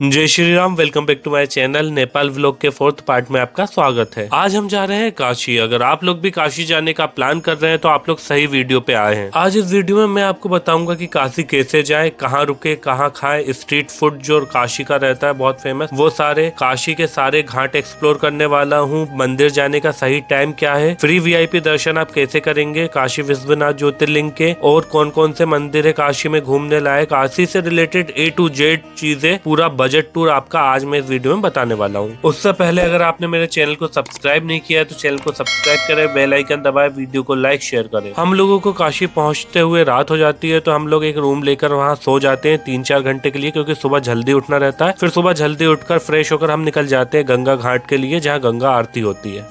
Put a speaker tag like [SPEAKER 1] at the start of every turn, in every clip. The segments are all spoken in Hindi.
[SPEAKER 1] जय Shri Ram. Welcome back to my channel. Nepal vlog के 4th पार्ट में आपका स्वागत है। आज हम जा रहे हैं काशी। अगर आप लोग भी काशी जाने का प्लान कर रहे हैं तो आप लोग सही वीडियो पे आए हैं। आज इस वीडियो में मैं आपको बताऊंगा कि काशी कैसे जाए, कहाँ रुके, कहाँ खाए, स्ट्रीट फूड जो काशी का रहता है बहुत फेमस, वो सारे काशी के सारे घाट एक्सप्लोर करने वाला हूँ। मंदिर जाने का सही टाइम क्या है, फ्री VIP दर्शन आप कैसे करेंगे काशी विश्वनाथ ज्योतिर्लिंग के, और कौन कौन से मंदिर है काशी में घूमने लायक, काशी से रिलेटेड A to Z चीजें, पूरा बजट टूर आपका आज मैं इस वीडियो में बताने वाला हूँ। उससे पहले अगर आपने मेरे चैनल को सब्सक्राइब नहीं किया है तो चैनल को सब्सक्राइब करें, बेल आइकन दबाएं, वीडियो को लाइक शेयर करें। हम लोगों को काशी पहुंचते हुए रात हो जाती है तो हम लोग एक रूम लेकर वहाँ सो जाते हैं 3-4 घंटे के लिए, क्योंकि सुबह जल्दी उठना रहता है। फिर सुबह जल्दी उठकर फ्रेश होकर हम निकल जाते हैं गंगा घाट के लिए, जहाँ गंगा आरती होती है।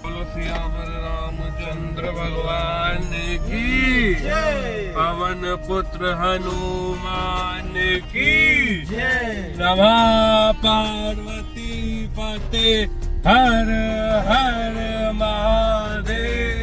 [SPEAKER 1] पवन पुत्र हनुमान की नमः। पार्वती पते हर हर महादेव।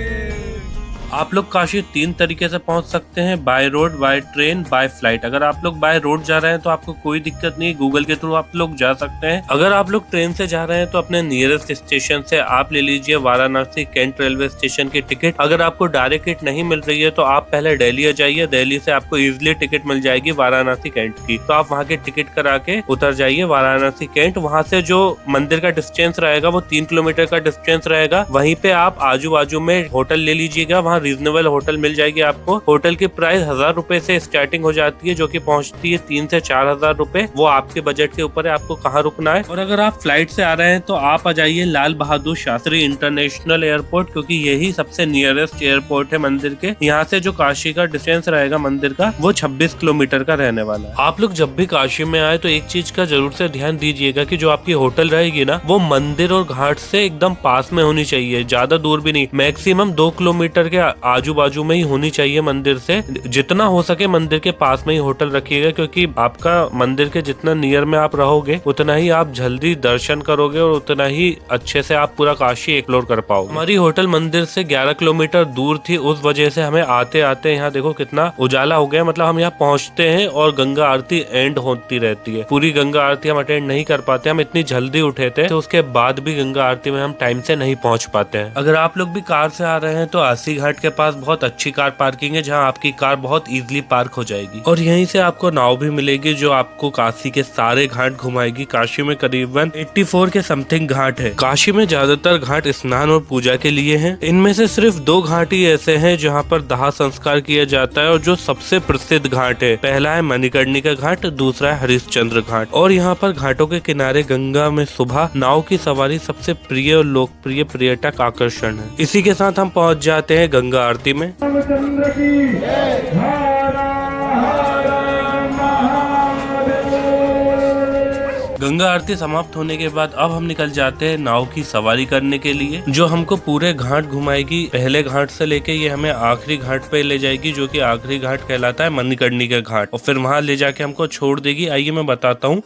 [SPEAKER 1] आप लोग काशी 3 तरीके से पहुंच सकते हैं, by road, by train, by flight. अगर आप लोग बाय रोड जा रहे हैं तो आपको कोई दिक्कत नहीं, गूगल के थ्रू आप लोग जा सकते हैं। अगर आप लोग ट्रेन से जा रहे हैं तो अपने नियरेस्ट स्टेशन से आप ले लीजिए वाराणसी कैंट रेलवे स्टेशन की टिकट। अगर आपको डायरेक्ट टिकट नहीं मिल रही है तो आप पहले दिल्ली जाइए, दिल्ली से आपको इजिली टिकट मिल जाएगी वाराणसी कैंट की, तो आप वहाँ के टिकट करा के उतर जाइए वाराणसी कैंट। वहाँ से जो मंदिर का डिस्टेंस रहेगा वो 3 किलोमीटर का डिस्टेंस रहेगा। वहीं पे आप आजू बाजू में होटल ले लीजिएगा, वहाँ रीजनेबल होटल मिल जाएगी आपको। होटल की प्राइस 1000 रुपए से स्टार्टिंग हो जाती है, जो कि पहुंचती है 3 से 4000 रुपए। वो आपके बजट के ऊपर है आपको कहाँ रुकना है। और अगर आप फ्लाइट से आ रहे हैं तो आप आ जाइए लाल बहादुर शास्त्री इंटरनेशनल एयरपोर्ट, क्योंकि यही सबसे नियरेस्ट एयरपोर्ट है मंदिर के। यहाँ से जो काशी का डिस्टेंस रहेगा मंदिर का वो 26 किलोमीटर का रहने वाला है। आप लोग जब भी काशी में आए तो एक चीज का जरूर से ध्यान दीजिएगा कि जो आपकी होटल रहेगी ना वो मंदिर और घाट से एकदम पास में होनी चाहिए, ज्यादा दूर भी नहीं। मैक्सिमम 2 किलोमीटर के आजू बाजू में ही होनी चाहिए मंदिर से। जितना हो सके मंदिर के पास में ही होटल रखिएगा, क्योंकि आपका मंदिर के जितना नियर में आप रहोगे उतना ही आप जल्दी दर्शन करोगे और उतना ही अच्छे से आप पूरा काशी एक्सप्लोर कर पाओगे। हमारी होटल मंदिर से 11 किलोमीटर दूर थी, उस वजह से हमें आते आते यहाँ देखो कितना उजाला हो गया। मतलब हम यहाँ पहुँचते हैं और गंगा आरती एंड होती रहती है। पूरी गंगा आरती हम अटेंड नहीं कर पाते, हम इतनी जल्दी उठे थे तो उसके बाद भी गंगा आरती में हम टाइम से नहीं पहुँच पाते हैं। अगर आप लोग भी कार से आ रहे हैं तो आसी घाट के पास बहुत अच्छी कार पार्किंग है, जहां आपकी कार बहुत इजीली पार्क हो जाएगी। और यहीं से आपको नाव भी मिलेगी जो आपको काशी के सारे घाट घुमाएगी। काशी में करीबन 84 के समथिंग घाट है। काशी में ज्यादातर घाट स्नान और पूजा के लिए हैं। इनमें से सिर्फ 2 घाट ही ऐसे हैं जहां पर दाह संस्कार किया जाता है, और जो सबसे प्रसिद्ध घाट है, पहला है मणिकर्णिका घाट, दूसरा है हरिश्चंद्र घाट। और यहाँ पर घाटों के किनारे गंगा में सुबह नाव की सवारी सबसे प्रिय और लोकप्रिय पर्यटक आकर्षण है। इसी के साथ हम पहुँच जाते हैं गंगा आरती में। गंगा आरती समाप्त होने के बाद अब हम निकल जाते हैं नाव की सवारी करने के लिए, जो हमको पूरे घाट घुमाएगी। पहले घाट से लेके ये हमें आखिरी घाट पे ले जाएगी, जो कि आखिरी घाट कहलाता है मणिकर्णिका घाट, और फिर वहां ले जाके हमको छोड़ देगी। आइए मैं बताता हूँ।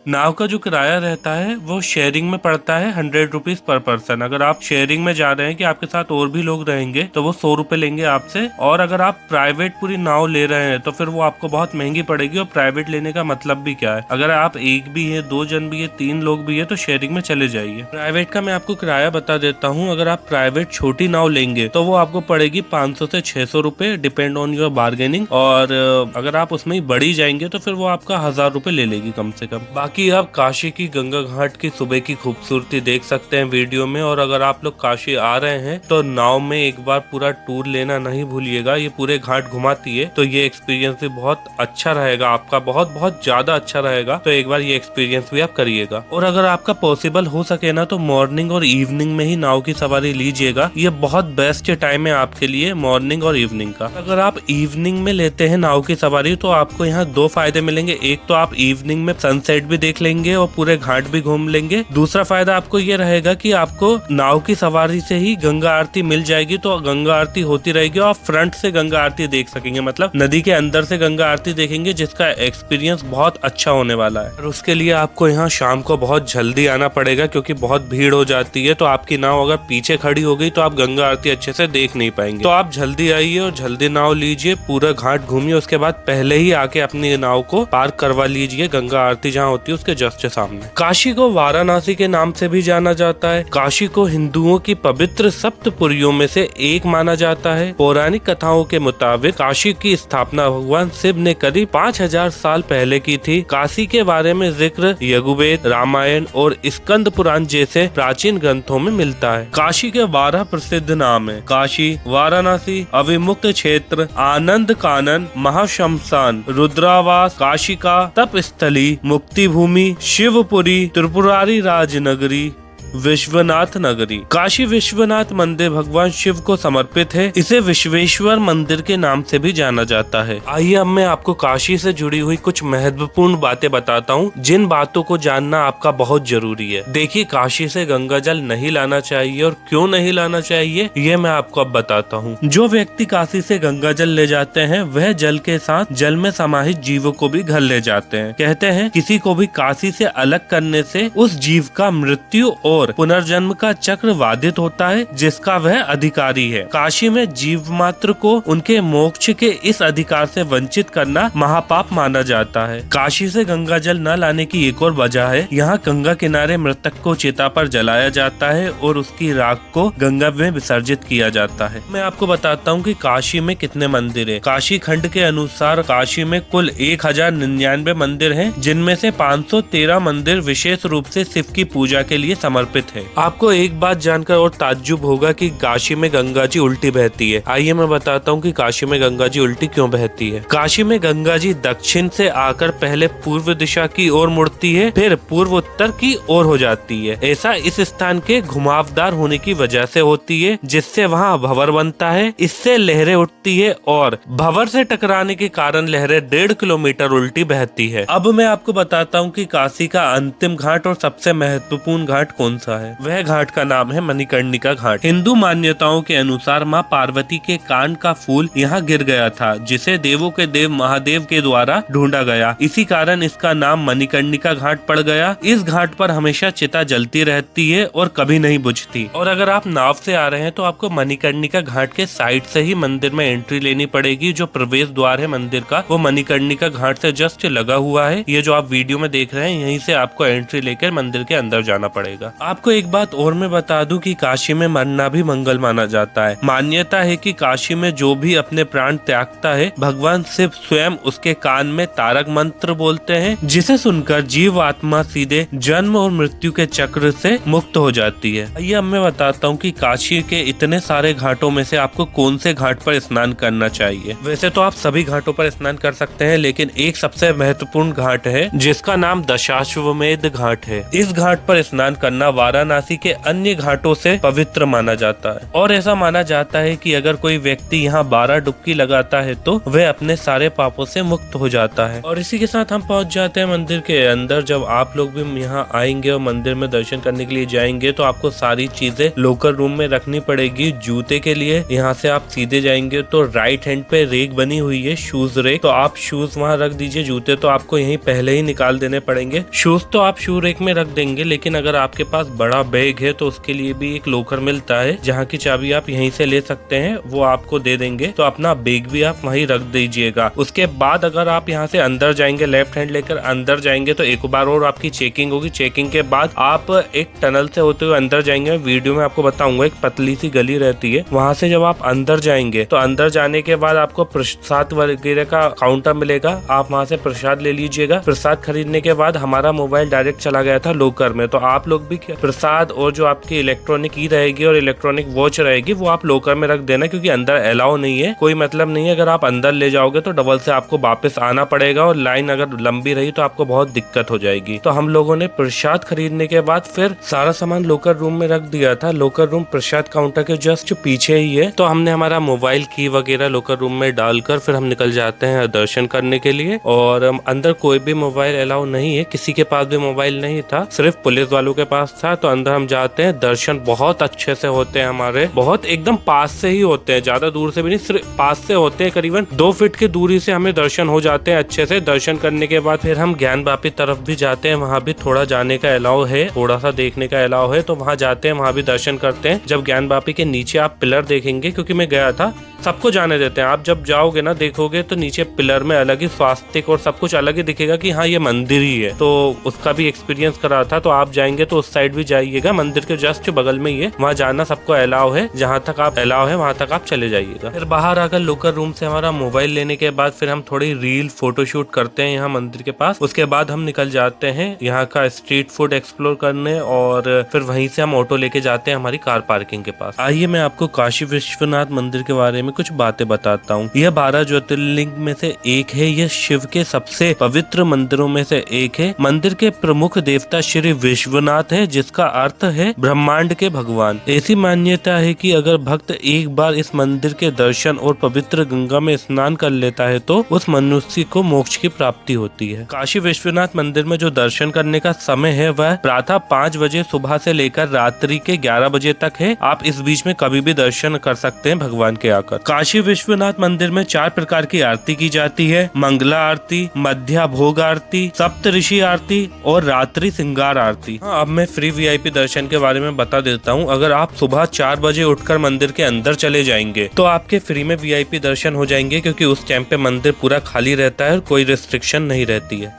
[SPEAKER 1] नाव का जो किराया रहता है वो शेयरिंग में पड़ता है 100 रुपीज पर पर्सन। अगर आप शेयरिंग में जा रहे हैं कि आपके साथ और भी लोग रहेंगे तो वो 100 रुपए लेंगे आपसे। और अगर आप प्राइवेट पूरी नाव ले रहे हैं तो फिर वो आपको बहुत महंगी पड़ेगी। और प्राइवेट लेने का मतलब भी क्या है, अगर आप एक भी है, 2 जन भी है, 3 लोग भी है तो शेयरिंग में चले जाइए। प्राइवेट का मैं आपको किराया बता देता हूँ। अगर आप प्राइवेट छोटी नाव लेंगे तो वो आपको पड़ेगी 500 से 600 रुपए, डिपेंड ऑन योर बार्गेनिंग। और अगर आप उसमें बड़ी जाएंगे तो फिर वो आपका 1000 रुपए ले लेगी कम से कम। बाकी आप काशी की गंगा घाट की सुबह की खूबसूरती देख सकते हैं वीडियो में। और अगर आप लोग काशी आ रहे हैं तो नाव में एक बार पूरा टूर लेना नहीं भूलिएगा। ये पूरे घाट घुमाती है तो ये एक्सपीरियंस भी बहुत अच्छा रहेगा आपका, बहुत बहुत ज्यादा अच्छा रहेगा। तो एक बार ये एक्सपीरियंस भी आप करिएगा। और अगर आपका पॉसिबल हो सके ना तो मॉर्निंग और इवनिंग में ही नाव की सवारी लीजिएगा। ये बहुत बेस्ट टाइम है आपके लिए, मॉर्निंग और इवनिंग का। अगर आप इवनिंग में लेते हैं नाव की सवारी तो आपको यहाँ 2 फायदे मिलेंगे। एक तो आप इवनिंग में सनसेट भी देख लेंगे और पूरे घाट भी घूम लेंगे। दूसरा फायदा आपको ये रहेगा कि आपको नाव की सवारी से ही गंगा आरती मिल जाएगी, तो गंगा आरती होती रहेगी और फ्रंट से गंगा आरती देख सकेंगे, मतलब नदी के अंदर से गंगा आरती देखेंगे, जिसका एक्सपीरियंस बहुत अच्छा होने वाला है। और उसके लिए आपको यहाँ शाम को बहुत जल्दी आना पड़ेगा, क्योंकि बहुत भीड़ हो जाती है। तो आपकी नाव अगर पीछे खड़ी हो गई तो आप गंगा आरती अच्छे से देख नहीं पाएंगे। तो आप जल्दी आइए और जल्दी नाव लीजिए, पूरा घाट घूमिए। उसके बाद पहले ही आके अपनी नाव को पार्क करवा लीजिए, गंगा आरती जहाँ होती है
[SPEAKER 2] उसके जस्ट सामने। काशी को वाराणसी के नाम से भी जाना जाता है। काशी को हिंदुओं की पवित्र सप्तपुरियों में से एक माना जाता है। पौराणिक कथाओं के मुताबिक काशी की स्थापना भगवान शिव ने करीब 5000 साल पहले की थी। काशी के बारे में जिक्र यजुर्वेद, रामायण और स्कंद पुराण जैसे प्राचीन ग्रंथों में मिलता है। काशी के 12 प्रसिद्ध नाम है: काशी, वाराणसी, अविमुक्त क्षेत्र, आनंद कानन, महाशमशान, रुद्रावास, काशिका, तप स्थली, मुक्ति भूमि, शिवपुरी, त्रिपुरारी राजनगरी, विश्वनाथ नगरी। काशी विश्वनाथ मंदिर भगवान शिव को समर्पित है। इसे विश्वेश्वर मंदिर के नाम से भी जाना जाता है। आइए अब मैं आपको काशी से जुड़ी हुई कुछ महत्वपूर्ण बातें बताता हूँ, जिन बातों को जानना आपका बहुत जरूरी है। देखिए, काशी से गंगा जल नहीं लाना चाहिए और क्यों नहीं लाना चाहिए ये मैं आपको अब बताता हूँ। जो व्यक्ति काशी से गंगा जल ले जाते हैं वह जल के साथ जल में समाहित जीवों को भी घर ले जाते हैं। कहते हैं किसी को भी काशी से अलग करने से उस जीव का मृत्यु और पुनर्जन्म का चक्र बाधित होता है, जिसका वह अधिकारी है। काशी में जीव मात्र को उनके मोक्ष के इस अधिकार से वंचित करना महापाप माना जाता है। काशी से गंगा जल न लाने की एक और वजह है, यहाँ गंगा किनारे मृतक को चिता पर जलाया जाता है और उसकी राख को गंगा में विसर्जित किया जाता है। मैं आपको बताता हूँ कि काशी में कितने मंदिर है। काशी खंड के अनुसार काशी में कुल 1099 मंदिर हैं, जिनमें से 513 मंदिर विशेष रूप से शिव की पूजा के लिए समर्पित है। आपको एक बात जानकर और ताज्जुब होगा कि काशी में गंगा जी उल्टी बहती है। आइए मैं बताता हूँ कि काशी में गंगा जी उल्टी क्यों बहती है। काशी में गंगा जी दक्षिण से आकर पहले पूर्व दिशा की ओर मुड़ती है, फिर पूर्व उत्तर की ओर हो जाती है। ऐसा इस स्थान के घुमावदार होने की वजह से होती है, जिससे वहाँ भंवर बनता है। इससे लहरें उठती है और भंवर से टकराने के कारण लहरें 1.5 किलोमीटर उल्टी बहती है। अब मैं आपको बताता हूँ कि काशी का अंतिम घाट और सबसे महत्वपूर्ण घाट कौन सा है। वह घाट का नाम है मणिकर्णिका घाट। हिंदू मान्यताओं के अनुसार माँ पार्वती के कान का फूल यहाँ गिर गया था, जिसे देवों के देव महादेव के द्वारा ढूंढा गया। इसी कारण इसका नाम मणिकर्णिका घाट पड़ गया। इस घाट पर हमेशा चिता जलती रहती है और कभी नहीं बुझती। और अगर आप नाव से आ रहे हैं तो आपको मणिकर्णिका घाट के साइड से ही मंदिर में एंट्री लेनी पड़ेगी। जो प्रवेश द्वार है मंदिर का वो मणिकर्णिका घाट से जस्ट लगा हुआ है। ये जो आप वीडियो में देख रहे हैं, यहीं से आपको एंट्री लेकर मंदिर के अंदर जाना पड़ेगा। आपको एक बात और मैं बता दूं कि काशी में मरना भी मंगल माना जाता है। मान्यता है कि काशी में जो भी अपने प्राण त्यागता है, भगवान शिव स्वयं उसके कान में तारक मंत्र बोलते हैं, जिसे सुनकर जीव आत्मा सीधे जन्म और मृत्यु के चक्र से मुक्त हो जाती है। ये अब मैं बताता हूँ कि काशी के इतने सारे घाटों में से आपको कौन से घाट पर स्नान करना चाहिए। वैसे तो आप सभी घाटों पर स्नान कर सकते हैं, लेकिन एक सबसे महत्वपूर्ण घाट है जिसका नाम दशाश्वमेध घाट है। इस घाट पर स्नान करना वाराणसी के अन्य घाटों से पवित्र माना जाता है और ऐसा माना जाता है कि अगर कोई व्यक्ति यहाँ 12 डुबकी लगाता है तो वह अपने सारे पापों से मुक्त हो जाता है। और इसी के साथ हम पहुँच जाते हैं मंदिर के अंदर। जब आप लोग भी यहाँ आएंगे और मंदिर में दर्शन करने के लिए जाएंगे तो आपको सारी चीजें लोकर रूम में रखनी पड़ेगी। जूते के लिए यहाँ से आप सीधे जाएंगे तो राइट हैंड पे रेक बनी हुई है, शूज रेक, तो आप शूज वहाँ रख दीजिए। जूते तो आपको यहीं पहले ही निकाल देने पड़ेंगे। शूज तो आप शू रेक में रख देंगे, लेकिन अगर आपके पास बड़ा बैग है तो उसके लिए भी एक लोकर मिलता है, जहाँ की चाबी आप यहीं से ले सकते हैं, वो आपको दे देंगे। तो अपना बैग भी आप वहीं रख दीजिएगा। उसके बाद अगर आप यहाँ से अंदर जाएंगे, लेफ्ट हैंड लेकर अंदर जाएंगे तो एक बार और आपकी चेकिंग होगी। चेकिंग के बाद आप एक टनल से होते हुए अंदर जाएंगे। वीडियो में आपको बताऊंगा, एक पतली सी गली रहती है, वहां से जब आप अंदर जाएंगे तो अंदर जाने के बाद आपको प्रसाद वगैरह का काउंटर मिलेगा। आप वहां से प्रसाद ले लीजिएगा। प्रसाद खरीदने के बाद हमारा मोबाइल डायरेक्ट चला गया था लोकर में, तो आप लोग भी प्रसाद और जो आपकी इलेक्ट्रॉनिक की रहेगी और इलेक्ट्रॉनिक वॉच रहेगी वो आप लोकर में रख देना, क्योंकि अंदर अलाउ नहीं है। कोई मतलब नहीं है, अगर आप अंदर ले जाओगे तो डबल से आपको वापस आना पड़ेगा और लाइन अगर लंबी रही तो आपको बहुत दिक्कत हो जाएगी। तो हम लोगों ने प्रसाद खरीदने के बाद फिर सारा सामान लोकर रूम में रख दिया था। लोकर रूम प्रसाद काउंटर के जस्ट पीछे ही है। तो हमने हमारा मोबाइल की वगैरह लोकर रूम में डालकर फिर हम निकल जाते हैं दर्शन करने के लिए। और अंदर कोई भी मोबाइल अलाउ नहीं है, किसी के पास भी मोबाइल नहीं था, सिर्फ पुलिस वालों के पास था। था। तो अंदर हम जाते हैं, दर्शन बहुत अच्छे से होते हैं हमारे, बहुत एकदम पास से ही होते हैं, ज्यादा दूर से भी नहीं, सिर्फ पास से होते हैं। करीबन 2 फीट की दूरी से हमें दर्शन हो जाते हैं अच्छे से। दर्शन करने के बाद फिर हम ज्ञानवापी तरफ भी जाते हैं, वहाँ भी थोड़ा जाने का अलाउ है, थोड़ा सा देखने का अलाउ है, तो वहाँ जाते हैं, वहाँ भी दर्शन करते हैं। जब ज्ञानवापी के नीचे आप पिलर देखेंगे, क्योंकि मैं गया था, सबको जाने देते हैं, आप जब जाओगे ना देखोगे तो नीचे पिलर में अलग ही स्वास्तिक और सब कुछ अलग ही दिखेगा कि हाँ ये मंदिर ही है। तो उसका भी एक्सपीरियंस करा था। तो आप जाएंगे तो उस साइड भी जाइएगा, मंदिर के जस्ट बगल में ही है, वहाँ जाना सबको अलाउ है, जहाँ तक आप अलाउ है वहाँ तक आप चले जाइएगा। फिर बाहर आकर लोकल रूम से हमारा मोबाइल लेने के बाद फिर हम थोड़ी रील फोटोशूट करते हैं यहाँ मंदिर के पास। उसके बाद हम निकल जाते हैं यहाँ का स्ट्रीट फूड एक्सप्लोर करने, और फिर वहीं से हम ऑटो लेके जाते हैं हमारी कार पार्किंग के पास। आइए मैं आपको काशी विश्वनाथ मंदिर के बारे में कुछ बातें बताता हूँ। यह 12 ज्योतिर्लिंग में से एक है। यह शिव के सबसे पवित्र मंदिरों में से एक है। मंदिर के प्रमुख देवता श्री विश्वनाथ है, जिसका अर्थ है ब्रह्मांड के भगवान। ऐसी मान्यता है कि अगर भक्त एक बार इस मंदिर के दर्शन और पवित्र गंगा में स्नान कर लेता है तो उस मनुष्य को मोक्ष की प्राप्ति होती है। काशी विश्वनाथ मंदिर में जो दर्शन करने का समय है वह प्रातः 5 बजे सुबह से लेकर रात्रि के 11 बजे तक है। आप इस बीच में कभी भी दर्शन कर सकते हैं भगवान के आकर। काशी विश्वनाथ मंदिर में 4 प्रकार की आरती की जाती है: मंगला आरती, मध्या भोग आरती, सप्तऋषि आरती और रात्रि श्रृंगार आरती। अब मैं फ्री वीआईपी दर्शन के बारे में बता देता हूँ। अगर आप सुबह 4 बजे उठकर मंदिर के अंदर चले जाएंगे तो आपके फ्री में वीआईपी दर्शन हो जाएंगे, क्योंकि उस टाइम पे मंदिर पूरा खाली रहता है और कोई रिस्ट्रिक्शन नहीं रहती है।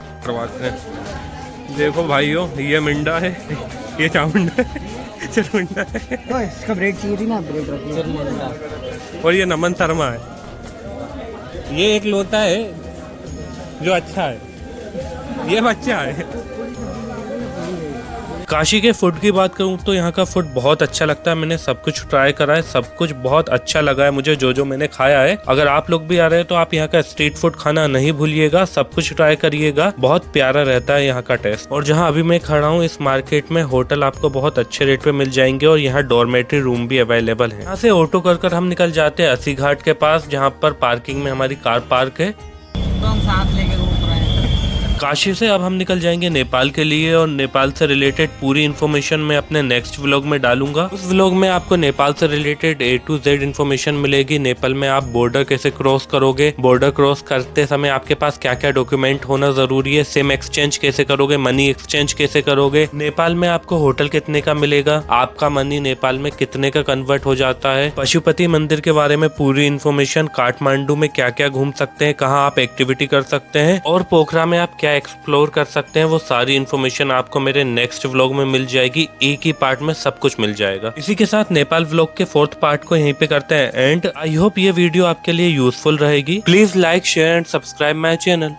[SPEAKER 2] देखो भाइयों, ये मिंडा है, ये चामुंडा है, चरमुंडा है,
[SPEAKER 3] इसका ब्रेक चाहिए थी ना, ब्रेक रखिए।
[SPEAKER 1] और ये नमन शर्मा है। ये एक लोता है जो अच्छा है, ये बच्चा है।
[SPEAKER 2] काशी के फूड की बात करूं तो यहाँ का फूड बहुत अच्छा लगता है। मैंने सब कुछ ट्राई करा है, सब कुछ बहुत अच्छा लगा है मुझे, जो मैंने खाया है। अगर आप लोग भी आ रहे हैं तो आप यहाँ का स्ट्रीट फूड खाना नहीं भूलिएगा, सब कुछ ट्राई करिएगा, बहुत प्यारा रहता है यहाँ का टेस्ट। और जहाँ अभी मैं खड़ा हूँ इस मार्केट में होटल आपको बहुत अच्छे रेट पे मिल जाएंगे, और यहाँ डॉर्मेट्री रूम भी अवेलेबल है। यहाँ से ऑटो कर हम निकल जाते हैं अस्सी घाट के पास, जहाँ पर पार्किंग में हमारी कार पार्क है।
[SPEAKER 3] तो हम साथ लेके घूम रहे हैं।
[SPEAKER 2] काशी से अब हम निकल जाएंगे नेपाल के लिए, और नेपाल से रिलेटेड पूरी इन्फॉर्मेशन मैं अपने नेक्स्ट व्लॉग में डालूंगा। उस व्लॉग में आपको नेपाल से related A to Z information मिलेगी। नेपाल में आप बॉर्डर कैसे क्रॉस करोगे, बॉर्डर क्रॉस करते समय आपके पास क्या क्या डॉक्यूमेंट होना जरूरी है, सिम एक्सचेंज कैसे करोगे, मनी एक्सचेंज कैसे करोगे, नेपाल में आपको होटल कितने का मिलेगा, आपका मनी नेपाल में कितने का कन्वर्ट हो जाता है, पशुपति मंदिर के बारे में पूरी इन्फॉर्मेशन, काठमांडू में क्या क्या घूम सकते हैं, कहाँ आप एक्टिविटी कर सकते हैं, और पोखरा में आप क्या एक्सप्लोर कर सकते हैं, वो सारी इन्फॉर्मेशन आपको मेरे नेक्स्ट व्लॉग में मिल जाएगी। एक ही पार्ट में सब कुछ मिल जाएगा। इसी के साथ नेपाल व्लॉग के 4th पार्ट को यहीं पे करते हैं एंड। आई होप ये वीडियो आपके लिए यूजफुल रहेगी। Please like, share and subscribe my channel.